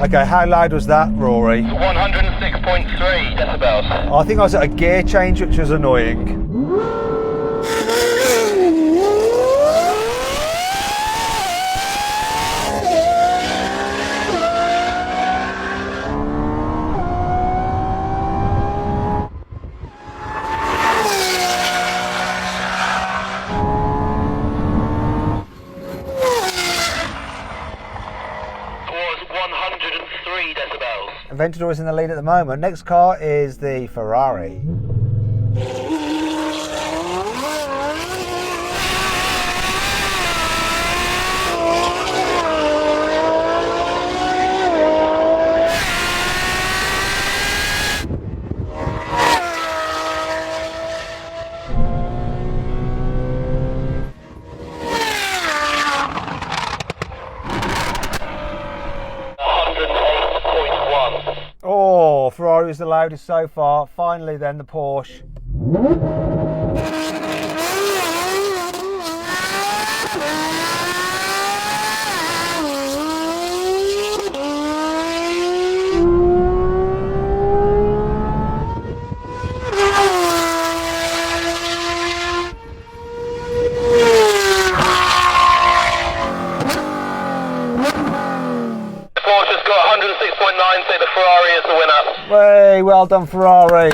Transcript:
Okay, how loud was that, Rory? 106.3 decibels. I think I was at a gear change, which was annoying. Aventador is in the lead at the moment. Next car is the Ferrari. Oh, Ferrari was the loudest so far. Finally then the Porsche. Porsche's got 106.9, so the Ferrari is the winner. Way, well done Ferrari.